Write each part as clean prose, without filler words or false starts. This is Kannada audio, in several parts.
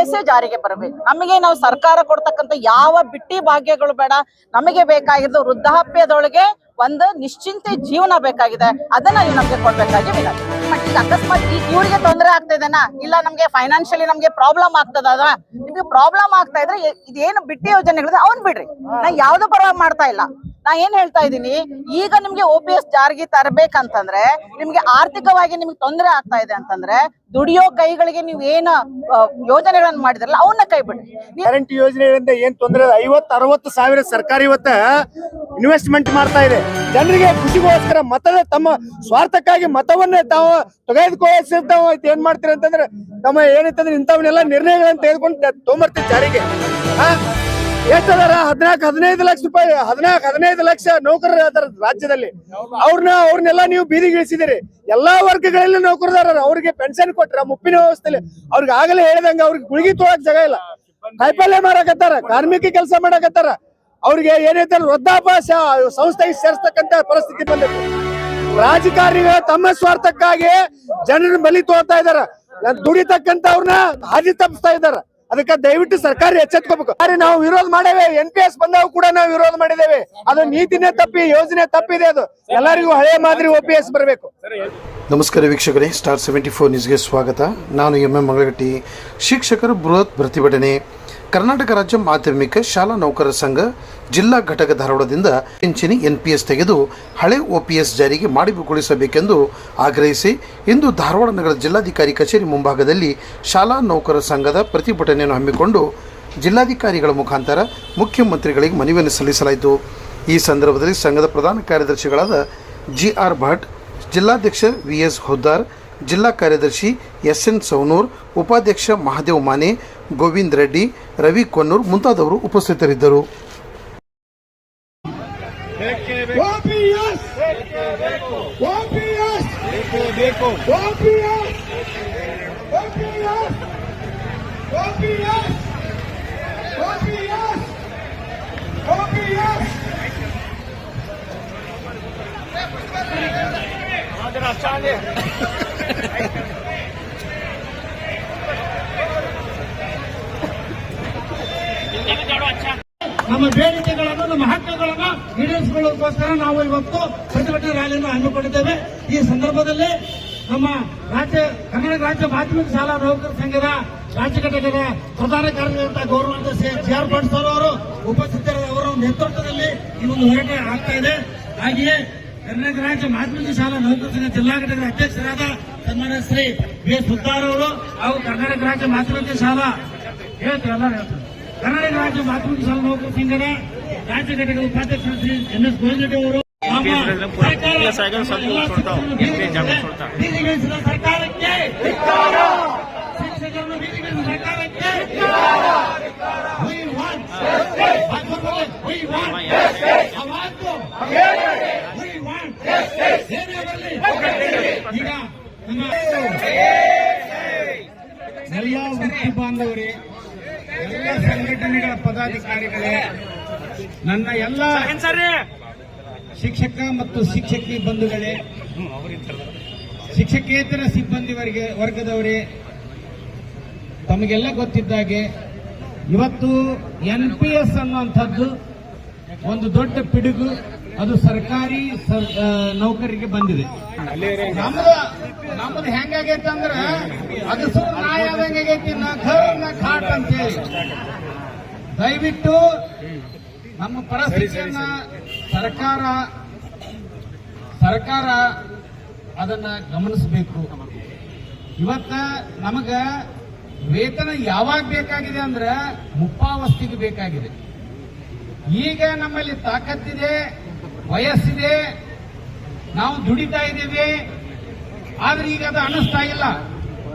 OPS ಜಾರಿಗೆ ಬರಬೇಕು. ನಮಗೆ ನಾವು ಸರ್ಕಾರ ಕೊಡ್ತಕ್ಕಂಥ ಯಾವ ಬಿಟ್ಟಿ ಭಾಗ್ಯಗಳು ಬೇಡ. ನಮಗೆ ಬೇಕಾಗಿರೋದು ವೃದ್ಧಾಪ್ಯದೊಳಗೆ ಒಂದು ನಿಶ್ಚಿಂತೆ ಜೀವನ ಬೇಕಾಗಿದೆ. ಅದನ್ನ ನೀವು ನಮ್ಗೆ ಕೊಡ್ಬೇಕಾಗಿ ವಿನಂತಿ. ಈಗ ಅಕಸ್ಮಾತ್ ಇವ್ರಿಗೆ ತೊಂದರೆ ಆಗ್ತಾ ಇದೆನಾ, ಇಲ್ಲ ನಮ್ಗೆ ಫೈನಾನ್ಷಿಯಲಿ ನಮ್ಗೆ ಪ್ರಾಬ್ಲಮ್ ಆಗ್ತದ, ನಿಮ್ಗೆ ಪ್ರಾಬ್ಲಮ್ ಆಗ್ತಾ ಇದ್ರೆ ಇದೇನು ಬಿಟ್ಟಿ ಯೋಜನೆಗಳಿದೆ ಅವನ್ ಬಿಡ್ರಿ. ನಾ ಯಾವ್ದು ಪರವಾಗಿ ಮಾಡ್ತಾ ಇಲ್ಲ. ನಾ ಏನ್ ಹೇಳ್ತಾ ಇದ್ದೀನಿ, ಈಗ ನಿಮ್ಗೆ OPS ಜಾರಿಗೆ ತರಬೇಕಂತಂದ್ರೆ ನಿಮ್ಗೆ ಆರ್ಥಿಕವಾಗಿ ನಿಮ್ಗೆ ತೊಂದರೆ ಆಗ್ತಾ ಇದೆ ಅಂತಂದ್ರೆ ದುಡಿಯೋ ಕೈಗಳಿಗೆ ನೀವು ಏನ ಯೋಜನೆಗಳನ್ನ ಮಾಡಿದ್ರಲ್ಲ ಅವನ್ನ ಕೈ ಬಿಡ್ರಿ. ಗ್ಯಾರಂಟಿ ಯೋಜನೆಗಳಿಂದ ಏನ್ ತೊಂದರೆ, 50-60 ಸಾವಿರ ಸರ್ಕಾರ ಇವತ್ತ ಇನ್ವೆಸ್ಟ್ಮೆಂಟ್ ಮಾಡ್ತಾ ಇದೆ. ಜನರಿಗೆ ಖುಷಿಗೋಸ್ಕರ ಮತದ ತಮ್ಮ ಸ್ವಾರ್ಥಕ್ಕಾಗಿ ಮತವನ್ನ ತಾವು ತೆಗೆದುಕೊಳ್ಳೋ ಏನ್ ಮಾಡ್ತೀರ ಅಂತಂದ್ರೆ ತಮ್ಮ ಏನಂತಂದ್ರೆ ಇಂಥವನ್ನೆಲ್ಲ ನಿರ್ಣಯಗಳನ್ನ ತೆಗೆದುಕೊಂಡು ತೊಗೊಂಬರ್ತೀವಿ ಜಾರಿಗೆ. ಎಷ್ಟದಾರ 14-15 ಲಕ್ಷ ರೂಪಾಯಿ 14-15 ಲಕ್ಷ ನೌಕರರ ರಾಜ್ಯದಲ್ಲಿ ಅವ್ರನ್ನೆಲ್ಲ ನೀವು ಬೀದಿಗಿಳಿಸಿದಿರಿ. ಎಲ್ಲಾ ವರ್ಗಗಳಲ್ಲಿ ನೌಕರದಾರ ಅವ್ರಿಗೆ ಪೆನ್ಷನ್ ಕೊಟ್ರ ಮುಪ್ಪಿನ ವ್ಯವಸ್ಥೆಯಲ್ಲಿ ಅವ್ರಿಗೆ ಆಗಲೇ ಹೇಳಿದಂಗ ಅವ್ರಿಗೆ ಗುಳಿಗೆ ತೊಳಕ್ ಜಾಗ ಇಲ್ಲ. ಕಾಯಿಪಲ್ಯ ಮಾರಾಕತ್ತಾರ, ಕಾರ್ಮಿಕ ಕೆಲಸ ಮಾಡಕತ್ತಾರ. ಅವ್ರಿಗೆ ಏನೈತೆ ವೃದ್ಧಾಪ್ಯ ಸಂಸ್ಥೆಗೆ ಸೇರಿಸ್ತಕ್ಕಂತ ಪರಿಸ್ಥಿತಿ ಬಂದಿದೆ. ರಾಜಕಾರಣಿಗಳ ತಮ್ಮ ಸ್ವಾರ್ಥಕ್ಕಾಗಿ ಜನರನ್ನ ಬಲಿ ತೋರ್ತಾ ಇದಾರ, ದುಡಿತಕ್ಕಂತ ಅವ್ರನ್ನ ಹಾದಿ ತಪ್ಪಿಸ್ತಾ ಇದಾರ. ಅದಕ್ಕೆ ದಯವಿಟ್ಟು ಸರ್ಕಾರ ಎಚ್ಚೆತ್ಕೋಬೇಕು. ನಾವು ವಿರೋಧ ಮಾಡೇವೆ, NPS ಬಂದಾಗ ಕೂಡ ನಾವು ವಿರೋಧ ಮಾಡಿದ್ದೇವೆ. ಅದು ನೀತಿನೇ ತಪ್ಪಿ, ಯೋಜನೆ ತಪ್ಪಿದೆ. ಅದು ಎಲ್ಲರಿಗೂ ಹಳೆ ಮಾದರಿ OPS ಬರಬೇಕು. ನಮಸ್ಕಾರ ವೀಕ್ಷಕರೇ, ಸ್ಟಾರ್ 74 ನ್ಯೂಸ್ಗೆ ಸ್ವಾಗತ. ನಾನು MM ಮಂಗಳಗಟ್ಟಿ. ಶಿಕ್ಷಕರ ಬೃಹತ್ ಪ್ರತಿಭಟನೆ. ಕರ್ನಾಟಕ ರಾಜ್ಯ ಮಾಧ್ಯಮಿಕ ಶಾಲಾ ನೌಕರರ ಸಂಘ ಜಿಲ್ಲಾ ಘಟಕ ಧಾರವಾಡದಿಂದ ಪಿಂಚಣಿ NPS ತೆಗೆದು ಹಳೆ OPS ಜಾರಿಗೆ ಮಾಡಿಗೊಳಿಸಬೇಕೆಂದು ಆಗ್ರಹಿಸಿ ಇಂದು ಧಾರವಾಡ ನಗರದ ಜಿಲ್ಲಾಧಿಕಾರಿ ಕಚೇರಿ ಮುಂಭಾಗದಲ್ಲಿ ಶಾಲಾ ನೌಕರರ ಸಂಘದ ಪ್ರತಿಭಟನೆಯನ್ನು ಹಮ್ಮಿಕೊಂಡು ಜಿಲ್ಲಾಧಿಕಾರಿಗಳ ಮುಖಾಂತರ ಮುಖ್ಯಮಂತ್ರಿಗಳಿಗೆ ಮನವಿಯನ್ನು ಸಲ್ಲಿಸಲಾಯಿತು. ಈ ಸಂದರ್ಭದಲ್ಲಿ ಸಂಘದ ಪ್ರಧಾನ ಕಾರ್ಯದರ್ಶಿಗಳಾದ GR ಭಟ್, ಜಿಲ್ಲಾಧ್ಯಕ್ಷ VS ಹುದ್ದಾರ್, ಜಿಲ್ಲಾ ಕಾರ್ಯದರ್ಶಿ SN ಸೌನೂರ್, ಉಪಾಧ್ಯಕ್ಷ ಮಹಾದೇವ್ ಮಾನೆ, ಗೋವಿಂದ್ ರೆಡ್ಡಿ, ರವಿ ಕೊನ್ನೂರ್ ಮುಂತಾದವರು ಉಪಸ್ಥಿತರಿದ್ದರು. ನಮ್ಮ ಬೇಡಿಕೆಗಳನ್ನು, ನಮ್ಮ ಹಕ್ಕುಗಳನ್ನು ಈಡೇರಿಸಿಕೊಳ್ಳೋದಕ್ಕೋಸ್ಕರ ನಾವು ಇವತ್ತು ಪ್ರತಿಭಟನಾ ರ್ಯಾಲಿಯನ್ನು ಹಮ್ಮಿಕೊಂಡಿದ್ದೇವೆ. ಈ ಸಂದರ್ಭದಲ್ಲಿ ನಮ್ಮ ಕರ್ನಾಟಕ ರಾಜ್ಯ ಮಾಧ್ಯಮಿಕ ಶಾಲಾ ನೌಕರರ ಸಂಘದ ರಾಜ್ಯ ಘಟಕದ ಪ್ರಧಾನ ಕಾರ್ಯದರ್ಶಿ ಗೌರವಾನ್ವಿತ GR ಭಟ್ ಸರ್ ಅವರು ಉಪಸ್ಥಿತರಿದ್ದ ಅವರ ನೇತೃತ್ವದಲ್ಲಿ ಈ ಒಂದು ಹೋರಾಟ ಆಗ್ತಾ ಇದೆ. ಹಾಗೆಯೇ ಕರ್ನಾಟಕ ರಾಜ್ಯ ಮಾಧ್ಯಮಿಕ ಶಾಲಾ ನೌಕರರ ಸಂಘ ಜಿಲ್ಲಾ ಘಟಕದ ಅಧ್ಯಕ್ಷರಾದ ಸನ್ಮಾನ್ಯ ಶ್ರೀ VS ಹುದ್ದಾರ್ ಅವರು ಹಾಗೂ ಕರ್ನಾಟಕ ರಾಜ್ಯ ಮಾಧ್ಯಮಿಕ ಶಾಲಾ ಕರ್ನಾಟಕ ರಾಜ್ಯ ಮಾಧ್ಯಮಿಕ ಶಾಲಾ ನೌಕರರ ಸಂಘದ ರಾಜ್ಯ ಘಟಕದ ಉಪಾಧ್ಯಕ್ಷ ಶ್ರೀ NS ಗೋವಿಂದ್ ರೆಡ್ಡಿ ಅವರು ಬೀದಿಗಿಳಿಸಿದ ಸರ್ಕಾರಕ್ಕೆ, ಶಿಕ್ಷಕರನ್ನು ಬೀದಿಗಿಳಿಸಿದ ಸರ್ಕಾರಕ್ಕೆ ಈಗ ಎಲ್ಲ ವೃತ್ತಿ ಬಾಂಧವರೇ, ಎಲ್ಲ ಸಂಘಟನೆಗಳ ಪದಾಧಿಕಾರಿಗಳೇ, ನನ್ನ ಎಲ್ಲ ಶಿಕ್ಷಕ ಮತ್ತು ಶಿಕ್ಷಕಿ ಬಂಧುಗಳೇ, ಶಿಕ್ಷಕೇತರ ಸಿಬ್ಬಂದಿ ವರ್ಗದವರೇ, ತಮಗೆಲ್ಲ ಗೊತ್ತಿದ್ದಾಗೆ ಇವತ್ತು NPS ಅನ್ನುವಂಥದ್ದು ಒಂದು ದೊಡ್ಡ ಪಿಡುಗು. ಅದು ಸರ್ಕಾರಿ ನೌಕರಿಗೆ ಬಂದಿದೆ. ನಮ್ಮದು ಹೆಂಗಾಗೈತೆ ಅಂದ್ರೆ ಅದು ನಾಯ ಹೆಂಗಾಗೈತಿ, ಘಾಟ್ ಅಂತ ಹೇಳಿ. ದಯವಿಟ್ಟು ನಮ್ಮ ಪರಿಸ್ಥಿತಿಯನ್ನ ಸರ್ಕಾರ ಅದನ್ನ ಗಮನಿಸಬೇಕು. ಇವತ್ತ ನಮಗ ವೇತನ ಯಾವಾಗ ಬೇಕಾಗಿದೆ ಅಂದ್ರೆ ಮುಪ್ಪಾವಸ್ಥೆಗೆ ಬೇಕಾಗಿದೆ. ಈಗ ನಮ್ಮಲ್ಲಿ ತಾಕತ್ತಿದೆ, ವಯಸ್ಸಿದೆ, ನಾವು ದುಡಿತಾ ಇದ್ದೇವೆ, ಆದ್ರೆ ಈಗ ಅದು ಅನಿಸ್ತಾ ಇಲ್ಲ.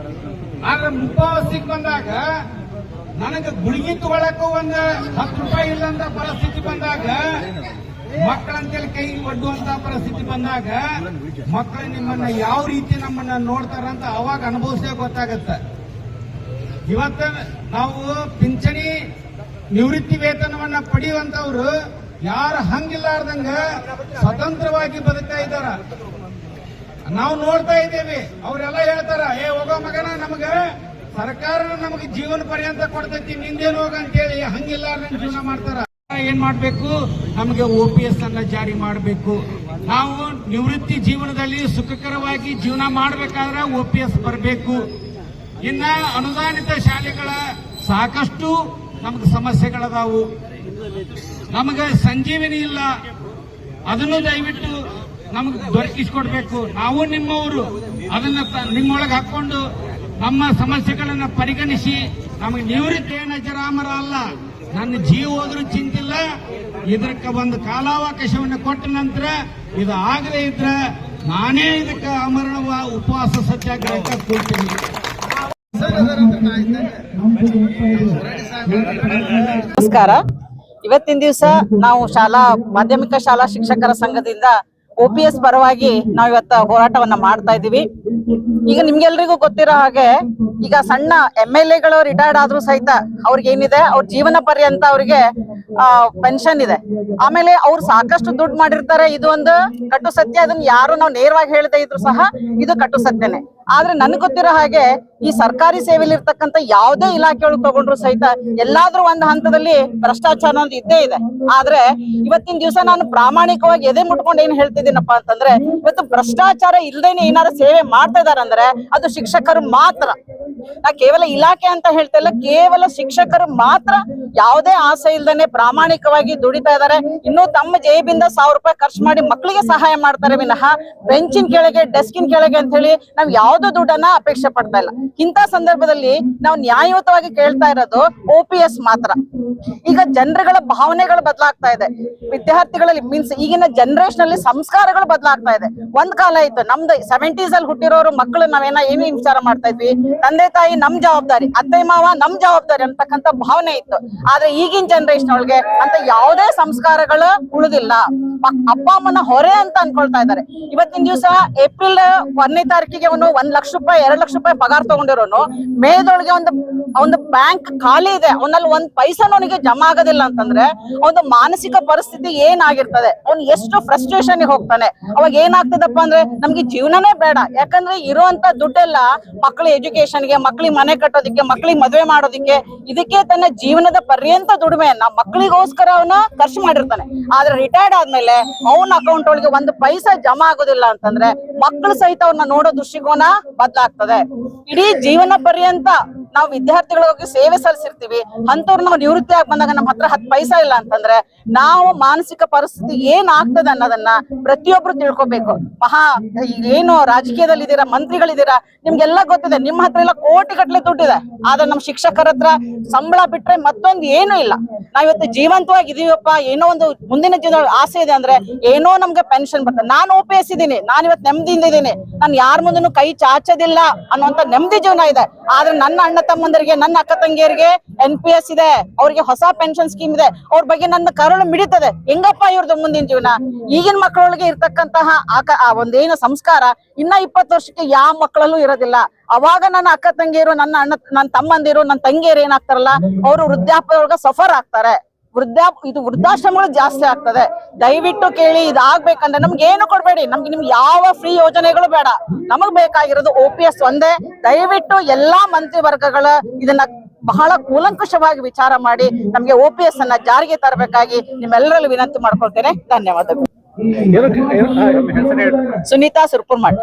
ಆದ್ರೆ ಮುಪ್ಪಾವಸ್ಥೆಗೆ ಬಂದಾಗ ನನಗೆ ಗುಳಿಗೆ ತಗೊಳಕ್ಕೂ ಒಂದು 10 ರೂಪಾಯಿ ಇಲ್ಲಂತ ಪರಿಸ್ಥಿತಿ ಬಂದಾಗ, ಮಕ್ಕಳಂತೇಳಿ ಕೈಗೆ ಒಡ್ಡುವಂತ ಪರಿಸ್ಥಿತಿ ಬಂದಾಗ ಮಕ್ಕಳು ನಿಮ್ಮನ್ನ ಯಾವ ರೀತಿ ನಮ್ಮನ್ನ ನೋಡ್ತಾರಂತ ಅವಾಗ ಅನುಭವಿಸೇ ಗೊತ್ತಾಗತ್ತೆ. ಇವತ್ತ ನಾವು ಪಿಂಚಣಿ ನಿವೃತ್ತಿ ವೇತನವನ್ನ ಪಡೆಯುವಂತವ್ರು ಯಾರು ಹಂಗಿಲ್ಲಾರ್ದಂಗ ಸ್ವತಂತ್ರವಾಗಿ ಬದುಕ್ತಾ ಇದ್ದಾರ. ನಾವು ನೋಡ್ತಾ ಇದ್ದೇವೆ. ಅವರೆಲ್ಲ ಹೇಳ್ತಾರ, ಹೋಗೋ ಮಗನ ನಮಗ ಸರ್ಕಾರ ನಮಗೆ ಜೀವನ ಪರ್ಯಂತ ಕೊಡ್ತೈತಿ, ನಿಂದೇನು ಹೋಗ ಅಂತೇಳಿ ಹಂಗಿಲ್ಲ ಜೀವನ ಮಾಡ್ತಾರ. ಏನ್ ಮಾಡ್ಬೇಕು, ನಮಗೆ OPS ಅನ್ನ ಜಾರಿ ಮಾಡಬೇಕು. ನಾವು ನಿವೃತ್ತಿ ಜೀವನದಲ್ಲಿ ಸುಖಕರವಾಗಿ ಜೀವನ ಮಾಡಬೇಕಾದ್ರೆ OPS ಬರಬೇಕು. ಇನ್ನ ಅನುದಾನಿತ ಶಾಲೆಗಳ ಸಾಕಷ್ಟು ನಮ್ಗೆ ಸಮಸ್ಯೆಗಳದಾವು. ನಮಗೆ ಸಂಜೀವಿನಿ ಇಲ್ಲ, ಅದನ್ನು ದಯವಿಟ್ಟು ನಮಗೆ ದೊರಕಿಸಿಕೊಡ್ಬೇಕು. ನಾವು ನಿಮ್ಮವರು, ಅದನ್ನ ನಿಮ್ಮೊಳಗೆ ಹಾಕೊಂಡು ನಮ್ಮ ಸಮಸ್ಯೆಗಳನ್ನ ಪರಿಗಣಿಸಿ ನಮಗೆ ನಿವೃತ್ತಿ ಅಜರಾಮರ ಅಲ್ಲ, ನನ್ನ ಜೀವ ಹೋದ್ರೂ ಚಿಂತಿಲ್ಲ. ಇದಕ್ಕೆ ಒಂದು ಕಾಲಾವಕಾಶವನ್ನು ಕೊಟ್ಟ ನಂತರ ಇದು ಆಗದೆ ಇದ್ರೆ ನಾನೇ ಇದಕ್ಕೆ ಅಮರಣ ಉಪವಾಸ ಸತ್ಯಾಗ್ರಹಕ್ಕೆ ಕೂರ್ತೀನಿ. ನಮಸ್ಕಾರ. ಇವತ್ತಿನ ದಿವಸ ನಾವು ಮಾಧ್ಯಮಿಕ ಶಾಲಾ ಶಿಕ್ಷಕರ ಸಂಘದಿಂದ OPS ಪರವಾಗಿ ನಾವು ಇವತ್ತ ಹೋರಾಟವನ್ನ ಮಾಡ್ತಾ ಇದೀವಿ. ಈಗ ನಿಮ್ಗೆಲ್ರಿಗೂ ಗೊತ್ತಿರೋ ಹಾಗೆ ಈಗ ಸಣ್ಣ MLAಗಳು ರಿಟೈರ್ಡ್ ಆದ್ರೂ ಸಹಿತ ಅವ್ರಿಗೆ ಏನಿದೆ, ಅವ್ರ ಜೀವನ ಪರ್ಯಂತ ಅವ್ರಿಗೆ ಪೆನ್ಷನ್ ಇದೆ. ಆಮೇಲೆ ಅವ್ರು ಸಾಕಷ್ಟು ದುಡ್ಡು ಮಾಡಿರ್ತಾರೆ. ಇದು ಒಂದು ಕಟ್ಟು ಸತ್ಯ. ಅದನ್ನ ಯಾರು ನಾವು ನೇರವಾಗಿ ಹೇಳದೇ ಇದ್ರು ಸಹ ಇದು ಕಟ್ಟು ಸತ್ಯನೇ. ಆದ್ರೆ ನನ್ಗೆ ಗೊತ್ತಿರೋ ಹಾಗೆ ಈ ಸರ್ಕಾರಿ ಸೇವೆಯಲ್ಲಿ ಇರ್ತಕ್ಕಂಥ ಯಾವುದೇ ಇಲಾಖೆ ಒಳಗೆ ತಗೊಂಡ್ರು ಸಹಿತ ಎಲ್ಲಾದ್ರೂ ಒಂದು ಹಂತದಲ್ಲಿ ಭ್ರಷ್ಟಾಚಾರ ಅನ್ನೋದು ಇದ್ದೇ ಇದೆ. ಆದ್ರೆ ಇವತ್ತಿನ ದಿವಸ ನಾನು ಪ್ರಾಮಾಣಿಕವಾಗಿ ಎದೆ ಮುಟ್ಕೊಂಡು ಏನ್ ಹೇಳ್ತಿದ್ದೀನಪ್ಪ ಅಂತಂದ್ರೆ, ಇವತ್ತು ಭ್ರಷ್ಟಾಚಾರ ಇಲ್ದೇನೆ ಏನಾದ್ರು ಸೇವೆ ಮಾಡ್ತಾ ಇದಾರಂದ್ರೆ ಅದು ಶಿಕ್ಷಕರು ಮಾತ್ರ. ನಾ ಕೇವಲ ಇಲಾಖೆ ಅಂತ ಹೇಳ್ತಾ ಇಲ್ಲ, ಕೇವಲ ಶಿಕ್ಷಕರು ಮಾತ್ರ ಯಾವುದೇ ಆಸೆ ಇಲ್ದೇನೆ ಪ್ರಾಮಾಣಿಕವಾಗಿ ದುಡಿತಾ ಇದಾರೆ. ಇನ್ನು ತಮ್ಮ ಜೇಬಿಂದ 1000 ರೂಪಾಯಿ ಖರ್ಚು ಮಾಡಿ ಮಕ್ಕಳಿಗೆ ಸಹಾಯ ಮಾಡ್ತಾರೆ ವಿನಃ ಬೆಂಚಿನ ಕೆಳಗೆ, ಡೆಸ್ಕಿನ ಕೆಳಗೆ ಅಂತ ಹೇಳಿ ನಾವ್ ಯಾವ್ದು ದುಡ್ಡನ್ನ ಅಪೇಕ್ಷೆ ಪಡ್ತಾ ಇಲ್ಲ. ಇಂಥ ಸಂದರ್ಭದಲ್ಲಿ ನಾವು ನ್ಯಾಯಯುತವಾಗಿ ಕೇಳ್ತಾ ಇರೋದು OPS ಮಾತ್ರ. ಈಗ ಜನರುಗಳ ಭಾವನೆಗಳು ಬದಲಾಗ್ತಾ ಇದೆ, ವಿದ್ಯಾರ್ಥಿಗಳಲ್ಲಿ ಮೀನ್ಸ್ ಈಗಿನ ಜನರೇಷನ್ ಅಲ್ಲಿ ಸಂಸ್ಕಾರಗಳು ಬದಲಾಗ್ತಾ ಇದೆ. ಒಂದ್ ಕಾಲ ಇತ್ತು, ನಮ್ದು 70s ಅಲ್ಲಿ ಹುಟ್ಟಿರೋರು ಮಕ್ಕಳು ಏನೇನು ವಿಚಾರ ಮಾಡ್ತಾ ಇದ್ವಿ, ತಂದೆ ತಾಯಿ ನಮ್ ಜವಾಬ್ದಾರಿ, ಅತ್ತೆ ಮಾವ ನಮ್ ಜವಾಬ್ದಾರಿ ಅಂತಕ್ಕಂಥ ಭಾವನೆ ಇತ್ತು. ಆದ್ರೆ ಈಗಿನ ಜನರೇಷನ್ ಒಳಗೆ ಅಂತ ಯಾವುದೇ ಸಂಸ್ಕಾರಗಳು ಉಳಿದಿಲ್ಲ. ಅಪ್ಪ ಅಮ್ಮನ ಹೊರೆ ಅಂತ ಅನ್ಕೊಳ್ತಾ ಇದ್ದಾರೆ. ಇವತ್ತಿನ ದಿವಸ ಏಪ್ರಿಲ್ 1ನೇ ತಾರೀಕಿಗೆ ಅವನು 1 ಲಕ್ಷ ರೂಪಾಯಿ 2 ಲಕ್ಷ ರೂಪಾಯಿ ಪಗಾರ ತಗೊಂಡಿರೋನು ಮೇದೊಳಗೆ ಒಂದು ಬ್ಯಾಂಕ್ ಖಾಲಿ ಇದೆ, ಅವನಲ್ಲಿ 1 ಪೈಸಾನು ಅವನಿಗೆ ಜಮಾ ಆಗೋದಿಲ್ಲ ಅಂತಂದ್ರೆ ಒಂದು ಮಾನಸಿಕ ಪರಿಸ್ಥಿತಿ ಏನಾಗಿರ್ತದೆ, ಅವ್ನು ಎಷ್ಟು ಫ್ರಸ್ಟ್ರೇಷನ್ ಹೋಗ್ತಾನೆ. ಅವಾಗ ಏನಾಗ್ತದಪ್ಪ ಅಂದ್ರೆ ನಮ್ಗೆ ಜೀವನನೇ ಬೇಡ. ಯಾಕಂದ್ರೆ ಇರುವಂತ ದುಡ್ಡೆಲ್ಲ ಮಕ್ಕಳ ಎಜುಕೇಶನ್ಗೆ, ಮಕ್ಕಳಿಗೆ ಮನೆ ಕಟ್ಟೋದಿಕ್ಕೆ, ಮಕ್ಕಳಿಗೆ ಮದುವೆ ಮಾಡೋದಿಕ್ಕೆ, ಇದಕ್ಕೆ ತನ್ನ ಜೀವನದ ಪರ್ಯಂತ ದುಡಿಮೆಯನ್ನ ಮಕ್ಕಳಿಗೋಸ್ಕರ ಅವನು ಖರ್ಚು ಮಾಡಿರ್ತಾನೆ. ಆದ್ರೆ ರಿಟೈರ್ಡ್ ಆದ್ಮೇಲೆ ಅವನ ಅಕೌಂಟ್ ಒಳಗೆ 1 ಪೈಸಾ ಜಮಾ ಆಗೋದಿಲ್ಲ ಅಂತಂದ್ರೆ ಮಕ್ಕಳು ಸಹಿತ ಅವ್ರನ್ನ ನೋಡೋ ದೃಷ್ಟಿಕೋನ ಬದಲಾಗ್ತದೆ. ಇಡೀ ಜೀವನ ಪರ್ಯಂತ ನಾವು ವಿದ್ಯಾರ್ಥಿಗಳಿಗೆ ಸೇವೆ ಸಲ್ಲಿಸಿರ್ತೀವಿ, ಅಂತವ್ರು ನಾವು ನಿವೃತ್ತಿ ಆಗಿ ಬಂದಾಗ ನಮ್ಮ ಹತ್ರ 10 ಪೈಸಾ ಇಲ್ಲ ಅಂತಂದ್ರೆ ನಾವು ಮಾನಸಿಕ ಪರಿಸ್ಥಿತಿ ಏನ್ ಆಗ್ತದೆ ಅನ್ನೋದನ್ನ ಪ್ರತಿಯೊಬ್ರು ತಿಳ್ಕೊಬೇಕು. ಏನು ರಾಜಕೀಯದಲ್ಲಿ ಇದೀರಾ, ಮಂತ್ರಿಗಳಿದ್ದೀರಾ, ನಿಮ್ಗೆಲ್ಲ ಗೊತ್ತಿದೆ, ನಿಮ್ಮ ಹತ್ರ ಎಲ್ಲ ಕೋಟಿ ಗಟ್ಟಲೆ ದುಡ್ಡಿದೆ. ಆದ್ರೆ ನಮ್ ಶಿಕ್ಷಕರ ಹತ್ರ ಸಂಬಳ ಬಿಟ್ರೆ ಮತ್ತೊಂದು ಏನೂ ಇಲ್ಲ. ನಾವಿವತ್ತು ಜೀವಂತವಾಗಿ ಇದೀವಪ್ಪ, ಏನೋ ಒಂದು ಮುಂದಿನ ಜೀವನ ಆಸೆ ಇದೆ ಅಂದ್ರೆ ಏನೋ ನಮ್ಗೆ ಪೆನ್ಷನ್ ಬರ್ತದೆ. ನಾನು OPS ಇದ್ದೀನಿ, ನಾನು ಇವತ್ತು ನೆಮ್ಮದಿಯಿಂದ ಇದ್ದೀನಿ, ನಾನು ಯಾರ ಮುಂದೆನೂ ಕೈ ಚಾಚೋದಿಲ್ಲ ಅನ್ನುವಂತ ನೆಮ್ಮದಿ ಜೀವನ ಇದೆ. ಆದ್ರೆ ನನ್ನ ಅಣ್ಣ ತಮ್ಮಂದರಿಗೆ, ನನ್ನ ಅಕ್ಕ ತಂಗಿಯರಿಗೆ NPS ಇದೆ, ಅವ್ರಿಗೆ ಹೊಸ ಪೆನ್ಷನ್ ಸ್ಕೀಮ್ ಇದೆ, ಅವ್ರ ಬಗ್ಗೆ ನನ್ನ ಕರುಳು ಮಿಡಿತದೆ. ಹೆಂಗಪ್ಪ ಇವ್ರದ್ದು ಮುಂದಿನ ಜೀವನ? ಈಗಿನ ಮಕ್ಕಳೊಳಗೆ ಇರ್ತಕ್ಕಂತಹ ಒಂದೇನು ಸಂಸ್ಕಾರ ಇನ್ನ 20 ವರ್ಷಕ್ಕೆ ಯಾವ ಮಕ್ಕಳಲ್ಲೂ ಇರೋದಿಲ್ಲ. ಅವಾಗ ನನ್ನ ಅಕ್ಕ ತಂಗಿಯರು, ನನ್ನ ತಮ್ಮಂದಿರು, ನನ್ನ ತಂಗಿಯರು ಏನಾಗ್ತಾರಲ್ಲ, ಅವರು ವೃದ್ಧಾಪ್ಯದೊಳಗ ಸಫರ್ ಆಗ್ತಾರೆ. ವೃದ್ಧಾಶ್ರಮಗಳು ಜಾಸ್ತಿ ಆಗ್ತದೆ. ದಯವಿಟ್ಟು ಕೇಳಿ, ಇದಾಗ್ಬೇಕಂದ್ರೆ ನಮ್ಗೆ ಏನು ಕೊಡ್ಬೇಡಿ, ನಿಮ್ಗೆ ಯಾವ ಫ್ರೀ ಯೋಜನೆಗಳು ಬೇಡ. ನಮಗ್ ಬೇಕಾಗಿರೋದು OPS ಒಂದೇ. ದಯವಿಟ್ಟು ಎಲ್ಲಾ ಮಂತ್ರಿ ವರ್ಗಗಳ ಇದನ್ನ ಬಹಳ ಕೂಲಂಕುಷವಾಗಿ ವಿಚಾರ ಮಾಡಿ ನಮ್ಗೆ OPS ಅನ್ನ ಜಾರಿಗೆ ತರಬೇಕಾಗಿ ನಿಮ್ಮೆಲ್ಲರಲ್ಲಿ ವಿನಂತಿ ಮಾಡ್ಕೊಳ್ತೇನೆ. ಧನ್ಯವಾದಗಳು. ಸುನೀತಾ ಸುರ್ಪುರ್ಮಠ್,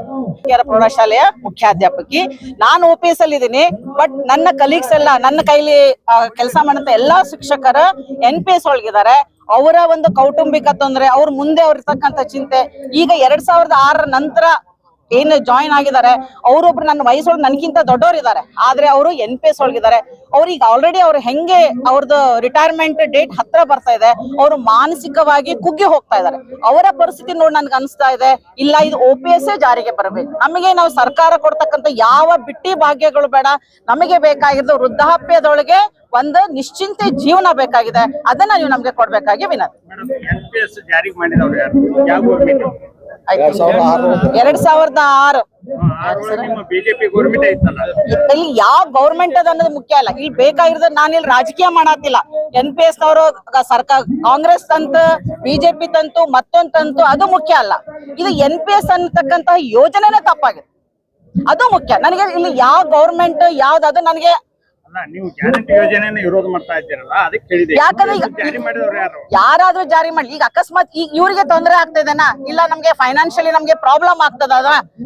ಪ್ರೌಢಶಾಲೆಯ ಮುಖ್ಯಾಧ್ಯಾಪಕಿ. ನಾನು OPS ಅಲ್ಲಿ ಇದ್ದೀನಿ. ಬಟ್ ನನ್ನ ಕಲೀಗ್ಸ್ ಎಲ್ಲ, ನನ್ನ ಕೈಲಿ ಕೆಲಸ ಮಾಡಂತ ಎಲ್ಲಾ ಶಿಕ್ಷಕರು NPS ಒಳಗಿದ್ದಾರೆ. ಅವರ ಒಂದು ಕೌಟುಂಬಿಕ ತೊಂದರೆ, ಅವ್ರ ಮುಂದೆ ಅವ್ರಿರ್ತಕ್ಕಂಥ ಚಿಂತೆ, ಈಗ 2006 ನಂತರ ಏನು ಜಾಯಿನ್ ಆಗಿದ್ದಾರೆ ಅವರೊಬ್ರು ನನ್ನ ವಯಸ್ಸೊಳಗೆ ನನ್ಗಿಂತ ದೊಡ್ಡವರಿದ್ದಾರೆ. ಆದ್ರೆ ಅವರು NPS ಒಳಗಿದ್ದಾರೆ. ಅವ್ರಿಗೆ ಆಲ್ರೆಡಿ ಅವ್ರು ಹೆಂಗೆ ಅವ್ರದ್ದು ರಿಟೈರ್ಮೆಂಟ್ ಡೇಟ್ ಹತ್ರ ಬರ್ತಾ ಇದೆ, ಅವರು ಮಾನಸಿಕವಾಗಿ ಕುಗ್ಗಿ ಹೋಗ್ತಾ ಇದ್ದಾರೆ. ಅವರ ಪರಿಸ್ಥಿತಿ ನೋಡಿ ನನ್ಗೆ ಅನಿಸ್ತಾ ಇದೆ, ಇಲ್ಲ ಇದು OPS ಜಾರಿಗೆ ಬರಬೇಕು. ನಮಗೆ ನಾವು ಸರ್ಕಾರ ಕೊಡ್ತಕ್ಕಂಥ ಯಾವ ಬಿಟ್ಟಿ ಭಾಗ್ಯಗಳು ಬೇಡ, ನಮಗೆ ಬೇಕಾಗಿರೋದು ವೃದ್ಧಾಪ್ಯದೊಳಗೆ ಒಂದು ನಿಶ್ಚಿಂತೆ ಜೀವನ ಬೇಕಾಗಿದೆ. ಅದನ್ನ ನೀವು ನಮ್ಗೆ ಕೊಡ್ಬೇಕಾಗಿ ವಿನಂತಿ. NPS ಜಾರಿಗೆ ಮಾಡಿದವರು ಯಾರು? ಯಾವ ಗೌರ್ಮೆಂಟ್? 2006 ಬಿಜೆಪಿ ಗೌರ್ಮೆಂಟ್ ಐತಲ್ಲ, ಇಲ್ಲಿ ಯಾವ ಗೌರ್ಮೆಂಟ್ ಅದ ಅನ್ನೋದು ಮುಖ್ಯ ಅಲ್ಲ. ಇಲ್ಲಿ ಬೇಕಾಗಿರೋದು, ನಾನು ಇಲ್ಲಿ ರಾಜಕೀಯ ಮಾಡತ್ತಿಲ್ಲ. NPS ನವರು ಸರ್ಕಾರ, ಕಾಂಗ್ರೆಸ್ ತಂತು, ಬಿಜೆಪಿ ತಂತು, ಮತ್ತೊಂದು ತಂತು, ಅದು ಮುಖ್ಯ ಅಲ್ಲ. ಇದು NPS ಅನ್ನತಕ್ಕಂತಹ ಯೋಜನೆನೇ ತಪ್ಪಾಗಿದೆ. ಅದು ಮುಖ್ಯ. ನನಗೆ ಇಲ್ಲಿ ಯಾವ ಗೌರ್ಮೆಂಟ್ ಯಾವ್ದು ನನಗೆ ಅಲ್ಲ, ನೀವು ಗ್ಯಾರಂಟಿ ಯೋಜನೆಯನ್ನು ವಿರೋಧ ಮಾಡ್ತಾ ಇದ್ದೀರಲ್ಲ, ಅದಕ್ಕೆ ಹೇಳಿದೆ. ಯಾಕಂದ್ರೆ ಈಗ ಜಾರಿ ಮಾಡಿದವರು ಯಾರು? ಯಾರಾದ್ರೂ ಜಾರಿ ಮಾಡ್ಲಿ. ಈಗ ಅಕಸ್ಮಾತ್ ಈಗ ಇವ್ರಿಗೆ ತೊಂದರೆ ಆಗ್ತಾ ಇದೆನಾ, ಇಲ್ಲ ನಮ್ಗೆ ಫೈನಾನ್ಷಿಯಲಿ ನಮ್ಗೆ ಪ್ರಾಬ್ಲಮ್ ಆಗ್ತದ,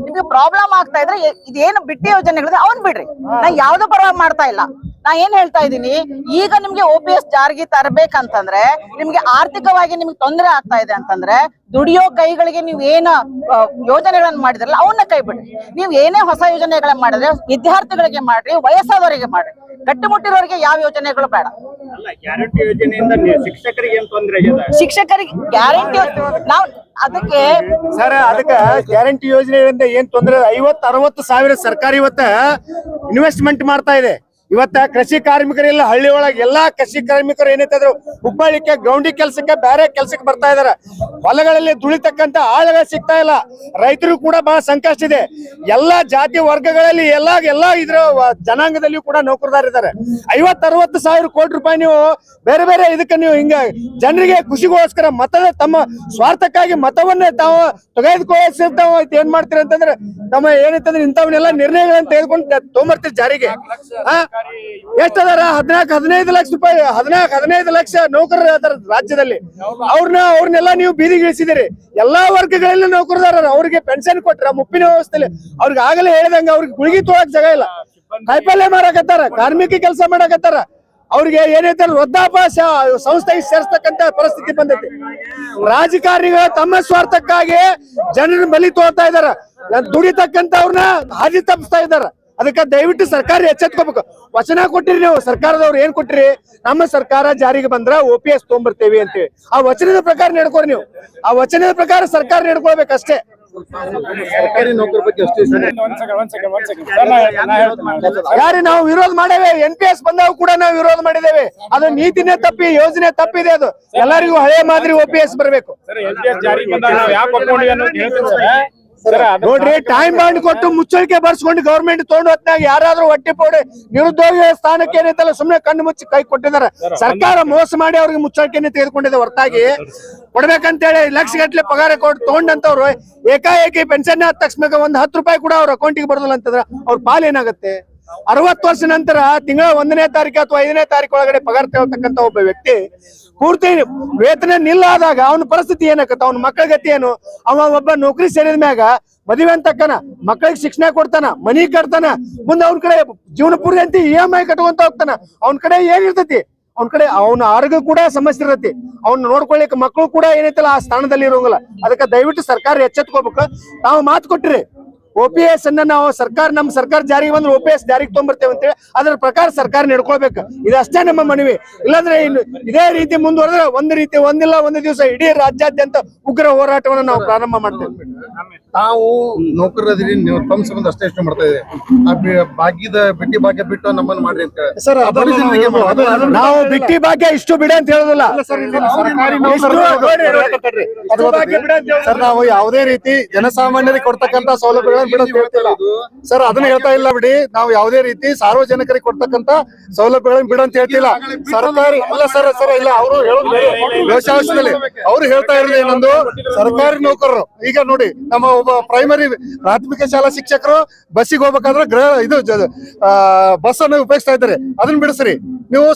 ನಿಮ್ಗೆ ಪ್ರಾಬ್ಲಮ್ ಆಗ್ತಾ ಇದ್ರೆ ಇದೇನು ಬಿಟ್ಟಿ ಯೋಜನೆಗಳಿದೆ ಅವ್ನ್ ಬಿಡ್ರಿ. ನಾ ಯಾವ್ದು ಪರವಾಗಿ ಮಾಡ್ತಾ ಇಲ್ಲ. ನಾ ಏನ್ ಹೇಳ್ತಾ ಇದ್ದೀನಿ, ಈಗ ನಿಮ್ಗೆ OPS ಜಾರಿಗೆ ತರಬೇಕಂತಂದ್ರೆ ನಿಮ್ಗೆ ಆರ್ಥಿಕವಾಗಿ ನಿಮ್ಗೆ ತೊಂದರೆ ಆಗ್ತಾ ಇದೆ ಅಂತಂದ್ರೆ ದುಡಿಯೋ ಕೈಗಳಿಗೆ ನೀವ್ ಏನ ಯೋಜನೆಗಳನ್ನ ಮಾಡಿದ್ರಲ್ಲ ಅವನ್ನ ಕೈ ಬಿಡ್ರಿ. ನೀವ್ ಏನೇ ಹೊಸ ಯೋಜನೆಗಳನ್ನ ಮಾಡಿದ್ರೆ ವಿದ್ಯಾರ್ಥಿಗಳಿಗೆ ಮಾಡ್ರಿ, ವಯಸ್ಸಾದವರಿಗೆ ಮಾಡ್ರಿ, ಗಟ್ಟಿಮುಟ್ಟಿರೋರಿಗೆ ಯಾವ ಯೋಜನೆಗಳು ಬೇಡ. ಅಲ್ಲ, ಗ್ಯಾರಂಟಿ ಯೋಜನೆಯಿಂದ ಶಿಕ್ಷಕರಿಗೆ ಏನ್ ತೊಂದರೆ ಆಗಿದೆ? ಶಿಕ್ಷಕರಿಗೆ ಗ್ಯಾರಂಟಿ ನಾವ್ ಅದಕ್ಕೆ ಸರ್, ಅದಕ್ಕ ಗ್ಯಾರಂಟಿ ಯೋಜನೆಯಿಂದ ಏನ್ ತೊಂದ್ರೆ? 50-60 ಸಾವಿರ ಸರ್ಕಾರ ಇವತ್ತ ಇನ್ವೆಸ್ಟ್ಮೆಂಟ್ ಮಾಡ್ತಾ ಇದೆ. ಇವತ್ತ ಕೃಷಿ ಕಾರ್ಮಿಕರೆಲ್ಲ ಹಳ್ಳಿ ಒಳಗೆ ಎಲ್ಲಾ ಕೃಷಿ ಕಾರ್ಮಿಕರು ಏನೈತಾದ್ರು ಹುಬ್ಬಳ್ಳಿಕ್ಕೆ ಗೌಂಡಿ ಕೆಲ್ಸಕ್ಕೆ ಬೇರೆ ಕೆಲ್ಸಕ್ಕೆ ಬರ್ತಾ ಇದಾರೆ. ಹೊಲಗಳಲ್ಲಿ ದುಳಿತಕ್ಕಂತ ಆಳುಗಳು ಸಿಗ್ತಾ ಇಲ್ಲ. ರೈತರು ಕೂಡ ಬಹಳ ಸಂಕಷ್ಟ ಇದೆ. ಎಲ್ಲಾ ಜಾತಿ ವರ್ಗಗಳಲ್ಲಿ ಎಲ್ಲಾ ಇದ್ರ ಜನಾಂಗದಲ್ಲಿಯೂ ಕೂಡ ನೌಕರದಾರಿದ್ದಾರೆ. 50-60 ಸಾವಿರ ಕೋಟಿ ರೂಪಾಯಿ ನೀವು ಬೇರೆ ಬೇರೆ ಇದಕ್ಕೆ ನೀವು ಹಿಂಗ ಜನರಿಗೆ ಖುಷಿಗೋಸ್ಕರ ತಮ್ಮ ಸ್ವಾರ್ಥಕ್ಕಾಗಿ ಮತವನ್ನೇ ತಾವು ತೆಗೆದುಕೊಳ್ಳಿರ್ತಾವ. ಏನ್ ಮಾಡ್ತೀರಿ ಅಂತಂದ್ರೆ ತಮ್ಮ ಏನೈತಂದ್ರೆ ಇಂಥವನ್ನೆಲ್ಲ ನಿರ್ಣಯಗಳನ್ನ ತೆಗೆದುಕೊಂಡು ತೊಗೊಂಬರ್ತೀರಿ ಜಾರಿಗೆ. ಎಷ್ಟದಾರ 14-15 ಲಕ್ಷ ರೂಪಾಯಿ 14-15 ಲಕ್ಷ ನೌಕರರು ಅದಾರ ರಾಜ್ಯದಲ್ಲಿ. ಅವ್ರನ್ನೆಲ್ಲ ನೀವು ಬೀದಿಗಿಳಿಸಿದಿರಿ. ಎಲ್ಲಾ ವರ್ಗಗಳಲ್ಲಿ ನೌಕರದಾರ. ಅವ್ರಿಗೆ ಪೆನ್ಷನ್ ಕೊಟ್ರ ಮುಪ್ಪಿನ ವ್ಯವಸ್ಥೆಯಲ್ಲಿ ಅವ್ರಿಗೆ ಆಗಲೇ ಹೇಳಿದಂಗ ಅವ್ರಿಗೆ ಗುಳಿಗೆ ತೊಳಕ್ ಜಾಗ ಇಲ್ಲ. ಕಾಯಿಪಲ್ಯ ಮಾರಾಕತ್ತಾರ, ಕಾರ್ಮಿಕ ಕೆಲಸ ಮಾಡಕತ್ತಾರ. ಅವ್ರಿಗೆ ಏನೈತೆ ವೃದ್ಧಾಪ್ಯ ಸಂಸ್ಥೆಗೆ ಸೇರಿಸ್ತಕ್ಕಂತ ಪರಿಸ್ಥಿತಿ ಬಂದೈತಿ. ರಾಜಕಾರಣಿಗಳು ತಮ್ಮ ಸ್ವಾರ್ಥಕ್ಕಾಗಿ ಜನರನ್ನ ಬಲಿ ತೋರ್ತಾ ಇದಾರ. ದುಡಿತಕ್ಕಂಥವ್ರನ್ನ ಹಾದಿ ತಪ್ಪಿಸ್ತಾ ಇದಾರ. ಅದಕ್ಕೆ ದಯವಿಟ್ಟು ಸರ್ಕಾರ ಎಚ್ಚೆತ್ಕೋಬೇಕು. ವಚನ ಕೊಟ್ಟಿರಿ ನೀವು, ಸರ್ಕಾರದವ್ರು ಏನ್ ಕೊಟ್ಟಿರಿ? ನಮ್ಮ ಸರ್ಕಾರ ಜಾರಿಗೆ ಬಂದ್ರ OPS ತೊಗೊಂಬರ್ತೇವಿ ಅಂತೇಳಿ ಆ ವಚನದ ಪ್ರಕಾರ ನಡ್ಕೋರಿ ನೀವು. ಆ ವಚನದ ಪ್ರಕಾರ ಸರ್ಕಾರ ನಡ್ಕೊಳ್ಬೇಕಷ್ಟೇ. ಸರ್ಕಾರಿ ನೌಕರ ಬಗ್ಗೆ ಅಷ್ಟೇ. ಯಾರು ನಾವು ವಿರೋಧ ಮಾಡೇವೆ. NPS ಬಂದಾಗ ಕೂಡ ನಾವು ವಿರೋಧ ಮಾಡಿದ್ದೇವೆ. ಅದು ನೀತಿನೇ ತಪ್ಪಿ, ಯೋಜನೆ ತಪ್ಪಿದೆ. ಅದು ಎಲ್ಲರಿಗೂ ಹಳೆ ಮಾದರಿ OPS ಬರಬೇಕು. ನೋಡ್ರಿ, ಟೈಮ್ ಬಾಂಡ್ ಕೊಟ್ಟು ಮುಚ್ಚಳಿಕೆ ಬರ್ಸ್ಕೊಂಡು ಗವರ್ಮೆಂಟ್ ತೊಗೊಂಡು ಹೊತ್ತಾಗ ಯಾರಾದ್ರೂ ಹೊಟ್ಟೆ ಪೋಡಿ ನಿರುದ್ಯೋಗ ಸ್ಥಾನಕ್ಕೆ ಏನೈತಲ್ಲ ಸುಮ್ನೆ ಕಣ್ಣು ಮುಚ್ಚಿ ಕೈ ಕೊಟ್ಟಿದ್ದಾರೆ. ಸರ್ಕಾರ ಮೋಸ ಮಾಡಿ ಅವ್ರಿಗೆ ಮುಚ್ಚಳಿಕೆನೆ ತೆಗೆದುಕೊಂಡಿದೆ ಹೊರತಾಗಿ ಕೊಡ್ಬೇಕಂತೇಳಿ ಲಕ್ಷ ಗಟ್ಟಲೆ ಪಗಾರ ಕೊಟ್ಟು ತಗೊಂಡಂತವ್ರು ಏಕಾಏಕಿ ಪೆನ್ಷನ್ ಆದ ತಕ್ಷಣ ಒಂದ್ 10 ರೂಪಾಯಿ ಕೂಡ ಅವ್ರ ಅಕೌಂಟಿಗೆ ಬರೋದಿಲ್ಲ ಅಂತಂದ್ರ ಅವ್ರ ಪಾಲ್ ಏನಾಗುತ್ತೆ? 60 ವರ್ಷ ನಂತರ ತಿಂಗಳ 1ನೇ ತಾರೀಕು ಅಥವಾ 5ನೇ ತಾರೀಕು ಒಳಗಡೆ ಪಗಾರ ತಗೊಳ್ತಕ್ಕಂತ ಒಬ್ಬ ವ್ಯಕ್ತಿ ಪೂರ್ತಿ ವೇತನ ನಿಲ್ಲಾದಾಗ ಅವನ ಪರಿಸ್ಥಿತಿ ಏನಾಗತ್ತ? ಅವ್ನ ಮಕ್ಕಳ ಗತಿ ಏನು? ಅವ ಒಬ್ಬ ನೌಕರಿ ಸೇರಿದ ಮ್ಯಾಗ ಮದುವೆ ಅಂತಕ್ಕನ, ಮಕ್ಕಳಿಗೆ ಶಿಕ್ಷಣ ಕೊಡ್ತಾನ, ಮನಿ ಕಟ್ತಾನ, ಮುಂದೆ ಅವ್ನ ಕಡೆ ಜೀವನ ಪೂರ್ತಿ ಅಂತ EMI ಕಟ್ಕೊಂತ ಹೋಗ್ತಾನ. ಅವ್ನ ಕಡೆ ಏನಿರ್ತೈತಿ? ಅವ್ನ ಕಡೆ ಅವನ ಆರೋಗ್ಯ ಕೂಡ ಸಮಸ್ಯೆ ಇರತ್ತೆ. ಅವ್ನ ನೋಡ್ಕೊಳ್ಳಿಕ್ಕೆ ಮಕ್ಕಳು ಕೂಡ ಏನೈತಲ್ಲ ಆ ಸ್ಥಾನದಲ್ಲಿ ಇರೋಂಗಿಲ್ಲ. ಅದಕ್ಕೆ ದಯವಿಟ್ಟು ಸರ್ಕಾರ ಎಚ್ಚೆತ್ಕೋಬೇಕು. ತಾವು ಮಾತು ಕೊಟ್ಟಿರಿ OPS ಅನ್ನ ನಾವು ನಮ್ಮ ಸರ್ಕಾರ ಜಾರಿಗೆ ಬಂದ್ರೆ OPS ಜಾರಿಗೆ ತೊಗೊಂಬರ್ತೇವೆ ಅಂತೇಳಿ ಅದ್ರ ಪ್ರಕಾರ ಸರ್ಕಾರ ನಡ್ಕೊಳ್ಬೇಕು. ಇದಷ್ಟೇ ನಮ್ಮ ಮನವಿ. ಇಲ್ಲಾಂದ್ರೆ ಇದೇ ರೀತಿ ಮುಂದುವರೆದ್ರೆ ಒಂದಿಲ್ಲ ಒಂದು ದಿವಸ ಇಡೀ ರಾಜ್ಯಾದ್ಯಂತ ಉಗ್ರ ಹೋರಾಟವನ್ನು ನಾವು ಪ್ರಾರಂಭ ಮಾಡ್ತೇವೆ. ನಾವು ನೌಕರದಿರಿ, ನೀವು ತಮ್ಮ ಸಂಬಂಧ ಅಷ್ಟೇ ಇಷ್ಟ ಮಾಡ್ತಾ ಇದೆ. ಬಿಟ್ಟಿ ಭಾಗ್ಯ ಬಿಟ್ಟು ನಮ್ಮನ್ನ ಮಾಡ್ರಿ ಅಂತ ಸರ್, ನಾವು ಬಿಟ್ಟಿ ಭಾಗ್ಯ ಇಷ್ಟು ಬಿಡ ಅಂತ ಹೇಳೋದಿಲ್ಲ ಸರ್. ನಾವು ಯಾವುದೇ ರೀತಿ ಜನಸಾಮಾನ್ಯರಿಗೆ ಕೊಡ್ತಕ್ಕಂತ ಸೌಲಭ್ಯಗಳನ್ನ ಬಿಡೋದು ಹೇಳ್ತಿಲ್ಲ ಸರ್. ಅದನ್ನ ಹೇಳ್ತಾ ಇಲ್ಲ ಬಿಡಿ. ನಾವು ಯಾವುದೇ ರೀತಿ ಸಾರ್ವಜನಿಕರಿಗೆ ಕೊಡ್ತಕ್ಕಂತ ಸೌಲಭ್ಯಗಳನ್ನ ಬಿಡಂತ ಹೇಳ್ತಿಲ್ಲ. ಸರ್ಕಾರಿ ಅಲ್ಲ ಸರ್ ಇಲ್ಲ, ಅವರು ಹೇಳೋದು ಲೋಕಾಯುಕ್ತದಲ್ಲಿ ಅವ್ರು ಹೇಳ್ತಾ ಇರೋದು ಏನೊಂದು ಸರ್ಕಾರಿ ನೌಕರರು. ಈಗ ನೋಡಿ, ನಮ್ಮ ಒಬ್ಬ ಪ್ರೈಮರಿ ಪ್ರಾಥಮಿಕ ಶಾಲಾ ಶಿಕ್ಷಕರು ಬಸ್ಸಿಗೆ ಹೋಗ್ಬೇಕಾದ್ರೆ ಬಸ್ ಅನ್ನು ಉಪಯೋಗಿಸ್ತಾ ಇದ್ದಾರೆ. ಅದನ್ನ ಬಿಡಿಸ್ರಿ, ನೀವು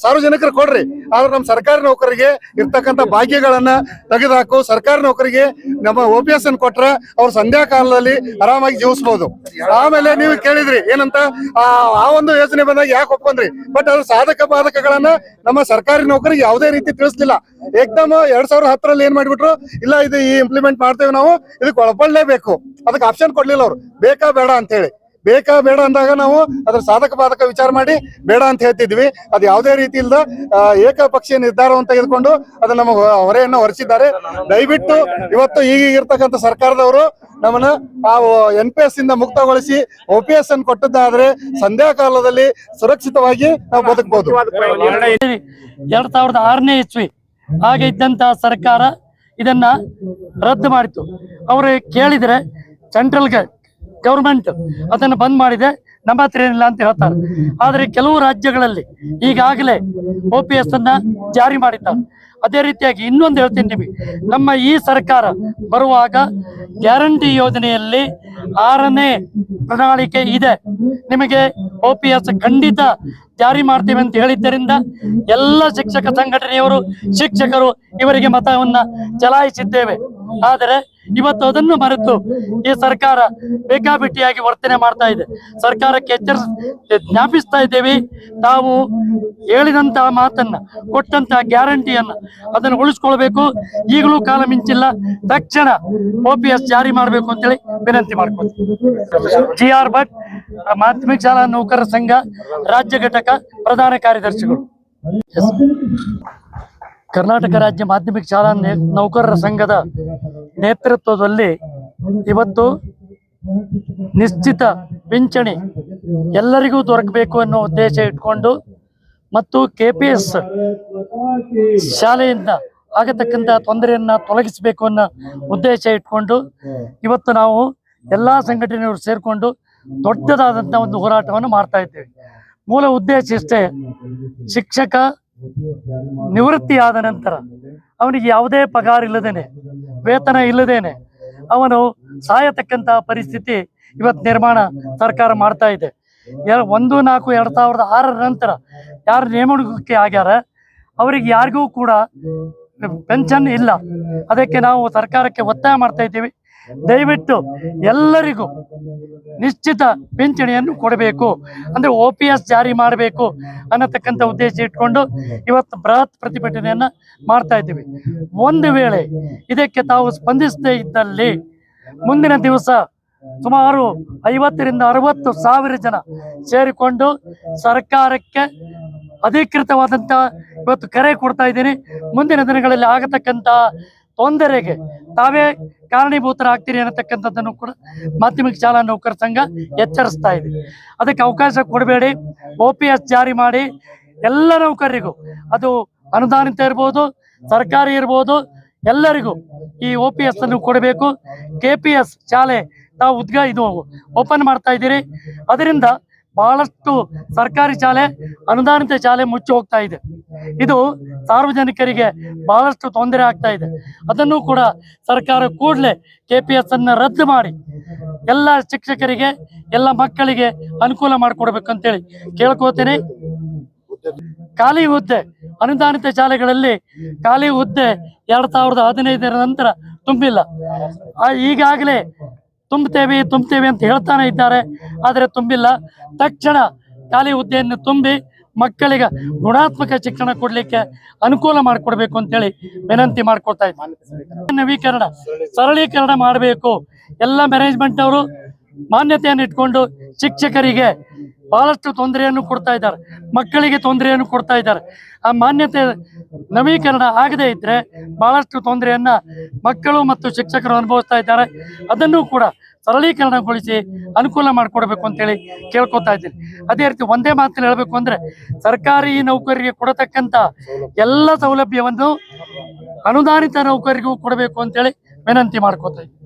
ಸಾರ್ವಜನಿಕರು ಕೊಡ್ರಿ. ಆದ್ರೆ ನಮ್ಮ ಸರ್ಕಾರಿ ನೌಕರಿಗೆ ಇರ್ತಕ್ಕಂಥ ಭಾಗ್ಯಗಳನ್ನ ತೆಗೆದುಹಾಕು. ಸರ್ಕಾರಿ ನೌಕರಿಗೆ ನಮ್ಮ OPS ಅನ್ನು ಕೊಟ್ರೆ ಅವ್ರು ಸಂಧ್ಯಾ ಕಾಲದಲ್ಲಿ ಆರಾಮಾಗಿ ಜೀವಿಸಬಹುದು. ಆಮೇಲೆ ನೀವು ಕೇಳಿದ್ರಿ ಏನಂತ, ಆ ಒಂದು ಯೋಜನೆ ಬಂದಾಗ ಯಾಕೆ ಒಪ್ಕೊಂಡ್ರಿ? ಬಟ್ ಅದ್ರ ಸಾಧಕ ಬಾಧಕಗಳನ್ನ ನಮ್ಮ ಸರ್ಕಾರಿ ನೌಕರಿಗೆ ಯಾವುದೇ ರೀತಿ ತಿಳಿಸ್ಲಿಲ್ಲ. ಏಕ್ದಮ್ 2010 ಏನ್ ಮಾಡ್ಬಿಟ್ರು, ಇಲ್ಲ ಇದು ಇಂಪ್ಲಿಮೆಂಟ್ ಮಾಡ್ತೇವೆ ನಾವು, ಇದಕ್ಕೆ ಒಳಪಡಲೇಬೇಕು. ಅದಕ್ಕೆ ಆಪ್ಷನ್ ಕೊಡ್ಲಿಲ್ಲ ಅವ್ರು. ಬೇಕಾ ಬೇಡ ಅಂತ ಹೇಳಿ. ಬೇಕಾ ಬೇಡ ಅಂದಾಗ ನಾವು ಅದ್ರ ಸಾಧಕ ಬಾಧಕ ವಿಚಾರ ಮಾಡಿ ಬೇಡ ಅಂತ ಹೇಳ್ತಿದ್ವಿ. ಅದು ಯಾವುದೇ ರೀತಿ ಇಲ್ದ ಏಕಪಕ್ಷೀಯ ನಿರ್ಧಾರವನ್ನು ತೆಗೆದುಕೊಂಡು ಅದನ್ನ ನಮ್ಮ ಹೊರೆಯನ್ನ ಹೊರಿಸಿದ್ದಾರೆ. ದಯವಿಟ್ಟು ಇವತ್ತು ಈಗ ಇರ್ತಕ್ಕಂಥ ಸರ್ಕಾರದವರು ನಮ್ಮನ್ನ ಆ NPS ಇಂದ ಮುಕ್ತಗೊಳಿಸಿ OPS ಅನ್ನು ಕೊಟ್ಟದ್ದಾದ್ರೆ ಸಂಧ್ಯಾ ಕಾಲದಲ್ಲಿ ಸುರಕ್ಷಿತವಾಗಿ ನಾವು ಬದುಕಬಹುದು. 2006ನೇ ಇಸ್ವಿ ಹಾಗೆ ಇದ್ದಂತಹ ಸರ್ಕಾರ ಇದನ್ನ ರದ್ದು ಮಾಡಿತು. ಅವರು ಕೇಳಿದ್ರೆ ಸೆಂಟ್ರಲ್ ಗವರ್ಮೆಂಟ್ ಅದನ್ನು ಬಂದ್ ಮಾಡಿದೆ. ನಮ್ಮ ಹತ್ರ ಏನಿಲ್ಲ ಅಂತ ಹೇಳ್ತಾರೆ. ಆದ್ರೆ ಕೆಲವು ರಾಜ್ಯಗಳಲ್ಲಿ ಈಗಾಗಲೇ OPS ಅನ್ನ ಜಾರಿ ಮಾಡಿದ್ದಾರೆ. ಅದೇ ರೀತಿಯಾಗಿ ಇನ್ನೊಂದು ಹೇಳ್ತೀನಿ ನಿಮಗೆ, ನಮ್ಮ ಈ ಸರ್ಕಾರ ಬರುವಾಗ ಗ್ಯಾರಂಟಿ ಯೋಜನೆಯಲ್ಲಿ 6ನೇ ಪ್ರಣಾಳಿಕೆ ಇದೆ. ನಿಮಗೆ OPS ಖಂಡಿತ ಜಾರಿ ಮಾಡ್ತೇವೆ ಅಂತ ಹೇಳಿದ್ದರಿಂದ ಎಲ್ಲ ಶಿಕ್ಷಕ ಸಂಘಟನೆಯವರು, ಶಿಕ್ಷಕರು ಇವರಿಗೆ ಮತವನ್ನ ಚಲಾಯಿಸಿದ್ದೇವೆ. ಆದರೆ ಇವತ್ತು ಅದನ್ನು ಮರೆತು ಈ ಸರ್ಕಾರ ಬೇಕಾಬಿಟ್ಟಿಯಾಗಿ ವರ್ತನೆ ಮಾಡ್ತಾ ಇದೆ. ಸರ್ಕಾರಕ್ಕೆ ಜ್ಞಾಪಿಸ್ತಾ ಇದ್ದೇವೆ, ತಾವು ಹೇಳಿದಂತಹ ಮಾತನ್ನ, ಕೊಟ್ಟಂತಹ ಗ್ಯಾರಂಟಿಯನ್ನ ಅದನ್ನು ಉಳಿಸ್ಕೊಳ್ಬೇಕು. ಈಗಲೂ ಕಾಲ ಮಿಂಚಿಲ್ಲ, ತಕ್ಷಣ OPS ಜಾರಿ ಮಾಡಬೇಕು ಅಂತೇಳಿ ವಿನಂತಿ ಮಾಡ್ಕೊಳ್ತೀವಿ. GR ಭಟ್, ಮಾಧ್ಯಮಿಕ ಶಾಲಾ ನೌಕರರ ಸಂಘ ರಾಜ್ಯ ಘಟಕ ಪ್ರಧಾನ ಕಾರ್ಯದರ್ಶಿಗಳು. ಕರ್ನಾಟಕ ರಾಜ್ಯ ಮಾಧ್ಯಮಿಕ ಶಾಲಾ ನೌಕರರ ಸಂಘದ ನೇತೃತ್ವದಲ್ಲಿ ಇವತ್ತು ನಿಶ್ಚಿತ ಪಿಂಚಣಿ ಎಲ್ಲರಿಗೂ ದೊರಕಬೇಕು ಅನ್ನೋ ಉದ್ದೇಶ ಇಟ್ಕೊಂಡು ಮತ್ತು KPS ಶಾಲೆಯಿಂದ ಆಗತಕ್ಕಂಥ ತೊಂದರೆಯನ್ನ ತೊಲಗಿಸಬೇಕು ಅನ್ನೋ ಉದ್ದೇಶ ಇಟ್ಕೊಂಡು ಇವತ್ತು ನಾವು ಎಲ್ಲಾ ಸಂಘಟನೆಯವರು ಸೇರಿಕೊಂಡು ದೊಡ್ಡದಾದಂಥ ಒಂದು ಹೋರಾಟವನ್ನು ಮಾಡ್ತಾ ಇದ್ದೇವೆ. ಮೂಲ ಉದ್ದೇಶ ಇಷ್ಟೇ, ಶಿಕ್ಷಕ ನಿವೃತ್ತಿ ಆದ ನಂತರ ಅವನಿಗೆ ಯಾವುದೇ ಪಗಾರ ಇಲ್ಲದೇನೆ, ವೇತನ ಇಲ್ಲದೇನೆ ಅವನು ಸಾಯತಕ್ಕಂತಹ ಪರಿಸ್ಥಿತಿ ಇವತ್ತು ನಿರ್ಮಾಣ ಸರ್ಕಾರ ಮಾಡ್ತಾ ಇದೆ. 1/4/2006 ನಂತರ ಯಾರು ನೇಮಕ ಆಗ್ಯಾರ ಅವರಿಗೆ ಯಾರಿಗೂ ಕೂಡ ಪೆನ್ಷನ್ ಇಲ್ಲ. ಅದಕ್ಕೆ ನಾವು ಸರ್ಕಾರಕ್ಕೆ ಒತ್ತಾಯ ಮಾಡ್ತಾ ಇದ್ದೀವಿ, ದಯವಿಟ್ಟು ಎಲ್ಲರಿಗೂ ನಿಶ್ಚಿತ ಪಿಂಚಣಿಯನ್ನು ಕೊಡಬೇಕು, ಅಂದ್ರೆ OPS ಜಾರಿ ಮಾಡಬೇಕು ಅನ್ನತಕ್ಕಂಥ ಉದ್ದೇಶ ಇಟ್ಕೊಂಡು ಇವತ್ತು ಬೃಹತ್ ಪ್ರತಿಭಟನೆಯನ್ನ ಮಾಡ್ತಾ ಇದ್ದೀವಿ. ಒಂದು ವೇಳೆ ಇದಕ್ಕೆ ತಾವು ಸ್ಪಂದಿಸದೇ ಇದ್ದಲ್ಲಿ ಮುಂದಿನ ದಿವಸ ಸುಮಾರು 50ರಿಂದ 60 ಸಾವಿರ ಜನ ಸೇರಿಕೊಂಡು ಸರ್ಕಾರಕ್ಕೆ ಅಧಿಕೃತವಾದಂತ ಇವತ್ತು ಕರೆ ಕೊಡ್ತಾ ಇದ್ದೀನಿ. ಮುಂದಿನ ದಿನಗಳಲ್ಲಿ ಆಗತಕ್ಕಂತ ತೊಂದರೆಗೆ ತಾವೇ ಕಾರಣೀಭೂತರಾಗ್ತೀರಿ ಅನ್ನತಕ್ಕಂಥದ್ದನ್ನು ಕೂಡ ಮಾಧ್ಯಮಿಕ ಶಾಲಾ ನೌಕರ ಸಂಘ ಎಚ್ಚರಿಸ್ತಾ ಇದೆ. ಅದಕ್ಕೆ ಅವಕಾಶ ಕೊಡಬೇಡಿ, OPS ಜಾರಿ ಮಾಡಿ ಎಲ್ಲ ನೌಕರರಿಗೂ, ಅದು ಅನುದಾನಿತ ಇರ್ಬೋದು, ಸರ್ಕಾರಿ ಇರ್ಬೋದು, ಎಲ್ಲರಿಗೂ ಈ OPS ಅನ್ನು ಕೊಡಬೇಕು. KPS ಶಾಲೆ ತಾವು ಇದು ಓಪನ್ ಮಾಡ್ತಾ ಇದ್ದೀರಿ, ಅದರಿಂದ ಬಹಳಷ್ಟು ಸರ್ಕಾರಿ ಶಾಲೆ, ಅನುದಾನಿತ ಶಾಲೆ ಮುಚ್ಚಿ ಹೋಗ್ತಾ ಇದೆ. ಇದು ಸಾರ್ವಜನಿಕರಿಗೆ ಬಹಳಷ್ಟು ತೊಂದರೆ ಆಗ್ತಾ ಇದೆ. ಅದನ್ನು ಕೂಡ ಸರ್ಕಾರ ಕೂಡಲೇ KPS ಅನ್ನ ರದ್ದು ಮಾಡಿ ಎಲ್ಲ ಶಿಕ್ಷಕರಿಗೆ, ಎಲ್ಲ ಮಕ್ಕಳಿಗೆ ಅನುಕೂಲ ಮಾಡಿಕೊಡ್ಬೇಕಂತೇಳಿ ಕೇಳ್ಕೋತೇನೆ. ಖಾಲಿ ಹುದ್ದೆ, ಅನುದಾನಿತ ಶಾಲೆಗಳಲ್ಲಿ ಖಾಲಿ ಹುದ್ದೆ 2015 ನಂತರ ತುಂಬಿಲ್ಲ. ಈಗಾಗಲೇ ತುಂಬುತ್ತೇವೆ ಅಂತ ಹೇಳ್ತಾನೆ ಇದ್ದಾರೆ, ಆದರೆ ತುಂಬಿಲ್ಲ. ತಕ್ಷಣ ಖಾಲಿ ಹುದ್ದೆಯನ್ನು ತುಂಬಿ ಮಕ್ಕಳಿಗೆ ಗುಣಾತ್ಮಕ ಶಿಕ್ಷಣ ಕೊಡ್ಲಿಕ್ಕೆ ಅನುಕೂಲ ಮಾಡಿಕೊಡ್ಬೇಕು ಅಂತೇಳಿ ವಿನಂತಿ ಮಾಡ್ಕೊಳ್ತಾ ಇದ್ದೀನಿ. ನವೀಕರಣ, ಸರಳೀಕರಣ ಮಾಡಬೇಕು. ಎಲ್ಲ ಮ್ಯಾನೇಜ್ಮೆಂಟ್ ಅವರು ಮಾನ್ಯತೆಯನ್ನು ಇಟ್ಕೊಂಡು ಶಿಕ್ಷಕರಿಗೆ ಬಹಳಷ್ಟು ತೊಂದರೆಯನ್ನು ಕೊಡ್ತಾ ಇದ್ದಾರೆ, ಮಕ್ಕಳಿಗೆ ತೊಂದರೆಯನ್ನು ಕೊಡ್ತಾ ಇದ್ದಾರೆ. ಆ ಮಾನ್ಯತೆ ನವೀಕರಣ ಆಗದೇ ಇದ್ರೆ ಬಹಳಷ್ಟು ತೊಂದರೆಯನ್ನ ಮಕ್ಕಳು ಮತ್ತು ಶಿಕ್ಷಕರು ಅನುಭವಿಸ್ತಾ ಇದ್ದಾರೆ. ಅದನ್ನು ಕೂಡ ಸರಳೀಕರಣಗೊಳಿಸಿ ಅನುಕೂಲ ಮಾಡಿಕೊಡ್ಬೇಕು ಅಂತೇಳಿ ಕೇಳ್ಕೊತಾ ಇದ್ದೀನಿ. ಅದೇ ರೀತಿ ಒಂದೇ ಮಾತಲ್ಲಿ ಹೇಳಬೇಕು ಅಂದ್ರೆ, ಸರ್ಕಾರಿ ನೌಕರರಿಗೆ ಕೊಡತಕ್ಕಂತ ಎಲ್ಲ ಸೌಲಭ್ಯವನ್ನು ಅನುದಾನಿತ ನೌಕರಿಗೂ ಕೊಡಬೇಕು ಅಂತೇಳಿ ವಿನಂತಿ ಮಾಡ್ಕೊತಾ ಇದ್ದೀನಿ.